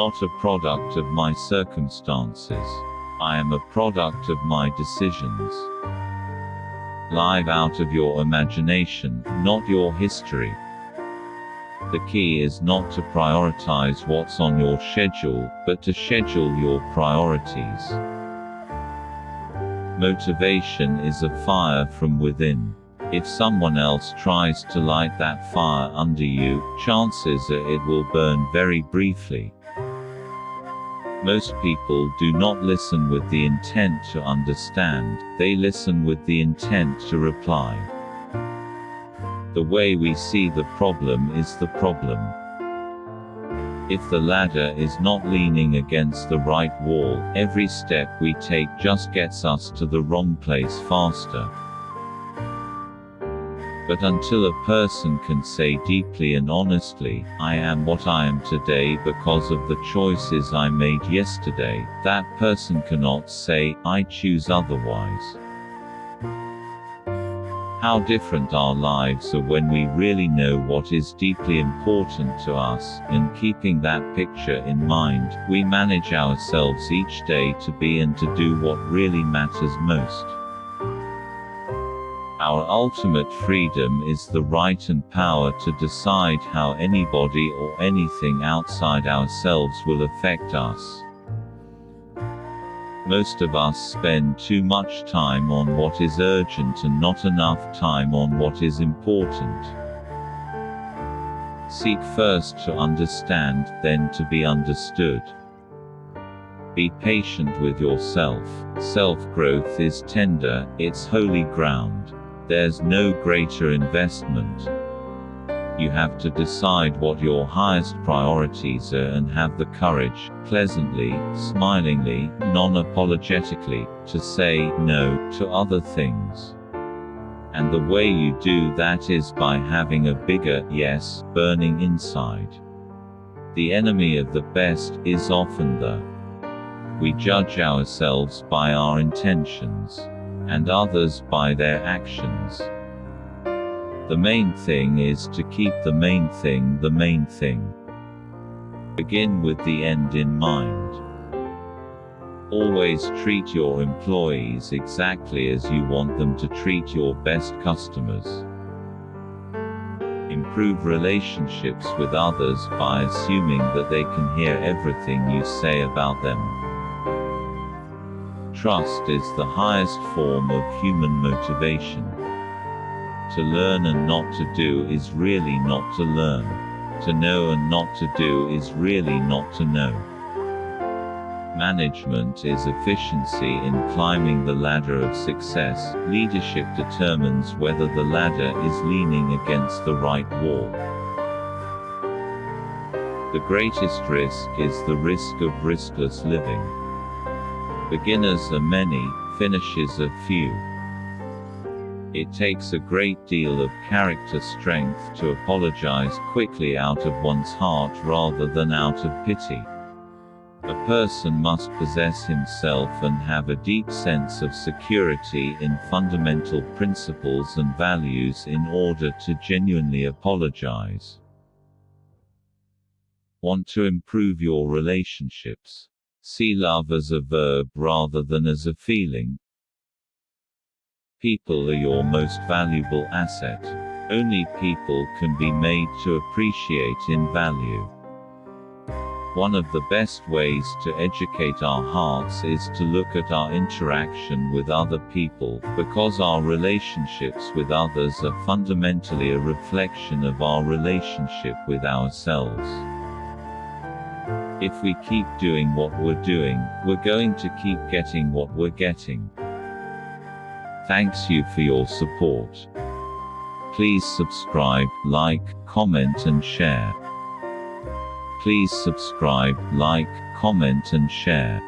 not a product of my circumstances. I am a product of my decisions. Live out of your imagination, not your history. The key is not to prioritize what's on your schedule, but to schedule your priorities. Motivation is a fire from within. If someone else tries to light that fire under you, chances are it will burn very briefly. Most people do not listen with the intent to understand, they listen with the intent to reply. The way we see the problem is the problem. If the ladder is not leaning against the right wall, every step we take just gets us to the wrong place faster. But until a person can say deeply and honestly, I am what I am today because of the choices I made yesterday, that person cannot say, I choose otherwise. How different our lives are when we really know what is deeply important to us, and keeping that picture in mind, we manage ourselves each day to be and to do what really matters most. Our ultimate freedom is the right and power to decide how anybody or anything outside ourselves will affect us. Most of us spend too much time on what is urgent and not enough time on what is important. Seek first to understand, then to be understood. Be patient with yourself. Self-growth is tender, it's holy ground. There's no greater investment. You have to decide what your highest priorities are and have the courage, pleasantly, smilingly, non-apologetically, to say no to other things. And the way you do that is by having a bigger yes burning inside. The enemy of the best is often the we judge ourselves by our intentions, and others by their actions. The main thing is to keep the main thing the main thing. Begin with the end in mind. Always treat your employees exactly as you want them to treat your best customers. Improve relationships with others by assuming that they can hear everything you say about them. Trust is the highest form of human motivation. To learn and not to do is really not to learn. To know and not to do is really not to know. Management is efficiency in climbing the ladder of success. Leadership determines whether the ladder is leaning against the right wall. The greatest risk is the risk of riskless living. Beginners are many, finishes are few. It takes a great deal of character strength to apologize quickly out of one's heart rather than out of pity. A person must possess himself and have a deep sense of security in fundamental principles and values in order to genuinely apologize. Want to improve your relationships? See love as a verb rather than as a feeling. People are your most valuable asset. Only people can be made to appreciate in value. One of the best ways to educate our hearts is to look at our interaction with other people, because our relationships with others are fundamentally a reflection of our relationship with ourselves. If we keep doing what we're doing, we're going to keep getting what we're getting. Thanks you for your support. Please subscribe, like, comment and share. Please subscribe, like, comment and share.